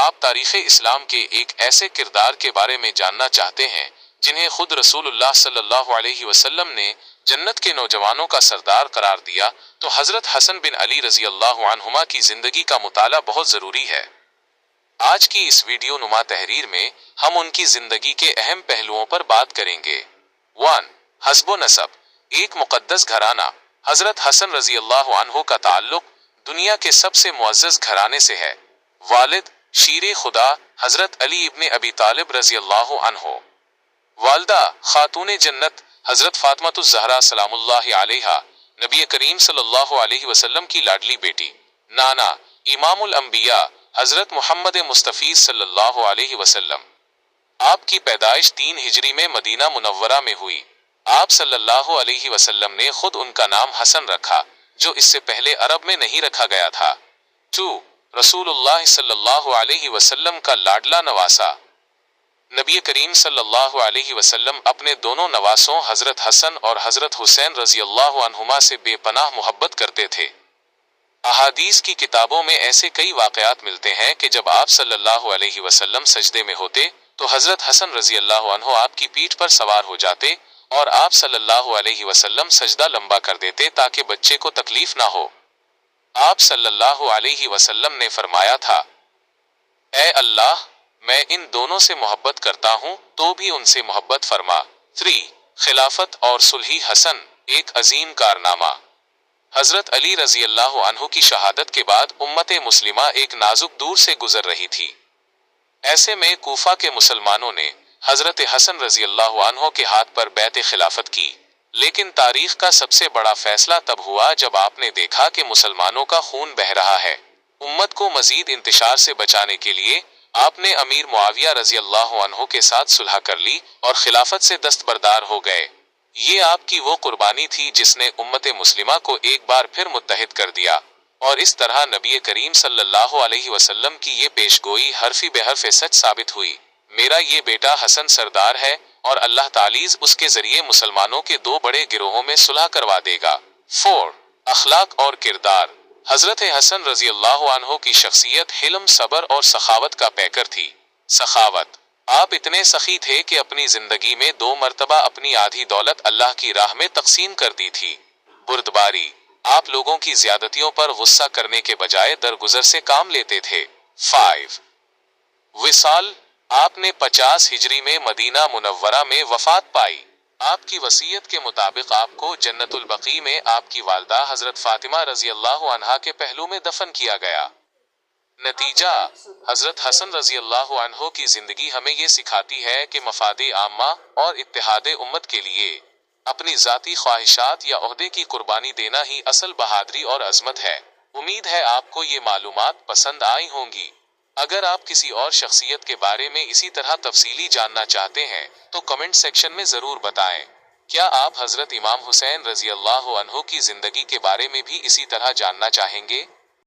آپ تاریخ اسلام کے ایک ایسے کردار کے بارے میں جاننا چاہتے ہیں جنہیں خود رسول اللہ صلی اللہ علیہ وسلم نے جنت کے نوجوانوں کا سردار قرار دیا، تو حضرت حسن بن علی رضی اللہ عنہما کی زندگی کا مطالعہ بہت ضروری ہے۔ آج کی اس ویڈیو نما تحریر میں ہم ان کی زندگی کے اہم پہلوؤں پر بات کریں گے۔ 1. حسب و نسب، ایک مقدس گھرانہ۔ حضرت حسن رضی اللہ عنہ کا تعلق دنیا کے سب سے معزز گھرانے سے ہے۔ والد شیر خدا حضرت علی ابن ابی طالب رضی اللہ عنہ، والدہ خاتون جنت حضرت فاطمہ الزہرا سلام اللہ علیہا، نبی کریم صلی اللہ علیہ وسلم کی لاڈلی بیٹی۔ نانا امام الانبیاء حضرت محمد مصطفی صلی اللہ علیہ وسلم۔ آپ کی پیدائش 3 ہجری میں مدینہ منورہ میں ہوئی۔ آپ صلی اللہ علیہ وسلم نے خود ان کا نام حسن رکھا، جو اس سے پہلے عرب میں نہیں رکھا گیا تھا۔ 2. رسول اللہ صلی اللہ علیہ وسلم کا لاڈلا نواسا۔ نبی کریم صلی اللہ علیہ وسلم اپنے دونوں نواسوں حضرت حسن اور حضرت حسین رضی اللہ عنہما سے بے پناہ محبت کرتے تھے۔ احادیث کی کتابوں میں ایسے کئی واقعات ملتے ہیں کہ جب آپ صلی اللہ علیہ وسلم سجدے میں ہوتے تو حضرت حسن رضی اللہ عنہ آپ کی پیٹھ پر سوار ہو جاتے اور آپ صلی اللہ علیہ وسلم سجدہ لمبا کر دیتے تاکہ بچے کو تکلیف نہ ہو۔ آپ صلی اللہ علیہ وسلم نے فرمایا تھا، اے اللہ، میں ان دونوں سے محبت کرتا ہوں تو بھی ان سے محبت فرما۔ 3. خلافت اور صلح حسن، ایک عظیم کارنامہ۔ حضرت علی رضی اللہ عنہ کی شہادت کے بعد امت مسلمہ ایک نازک دور سے گزر رہی تھی۔ ایسے میں کوفہ کے مسلمانوں نے حضرت حسن رضی اللہ عنہ کے ہاتھ پر بیعت خلافت کی، لیکن تاریخ کا سب سے بڑا فیصلہ تب ہوا جب آپ نے دیکھا کہ مسلمانوں کا خون بہہ رہا ہے۔ امت کو مزید انتشار سے بچانے کے لیے آپ نے امیر معاویہ رضی اللہ عنہ کے ساتھ صلح کر لی اور خلافت سے دستبردار ہو گئے۔ یہ آپ کی وہ قربانی تھی جس نے امت مسلمہ کو ایک بار پھر متحد کر دیا، اور اس طرح نبی کریم صلی اللہ علیہ وسلم کی یہ پیشگوئی حرفی بے حرف سچ ثابت ہوئی۔ میرا یہ بیٹا حسن سردار ہے اور اللہ تعالی اس کے ذریعے مسلمانوں کے 2 بڑے گروہوں میں صلح کروا دے گا۔ 4. اخلاق اور کردار، حضرت حسن رضی اللہ عنہ کی شخصیت حلم، صبر اور سخاوت کا پیکر تھی۔ سخاوت، آپ اتنے سخی تھے کہ اپنی زندگی میں 2 مرتبہ اپنی آدھی دولت اللہ کی راہ میں تقسیم کر دی تھی۔ بردباری، آپ لوگوں کی زیادتیوں پر غصہ کرنے کے بجائے درگزر سے کام لیتے تھے۔ 5. وصال، آپ نے 50 ہجری میں مدینہ منورہ میں وفات پائی۔ آپ کی وصیت کے مطابق آپ کو جنت البقیع میں آپ کی والدہ حضرت فاطمہ رضی اللہ عنہا کے پہلو میں دفن کیا گیا۔ نتیجہ، حضرت حسن رضی اللہ عنہ کی زندگی ہمیں یہ سکھاتی ہے کہ مفاد عامہ اور اتحاد امت کے لیے اپنی ذاتی خواہشات یا عہدے کی قربانی دینا ہی اصل بہادری اور عظمت ہے۔ امید ہے آپ کو یہ معلومات پسند آئی ہوں گی۔ اگر آپ کسی اور شخصیت کے بارے میں اسی طرح تفصیلی جاننا چاہتے ہیں تو کمنٹ سیکشن میں ضرور بتائیں۔ کیا آپ حضرت امام حسین رضی اللہ عنہ کی زندگی کے بارے میں بھی اسی طرح جاننا چاہیں گے؟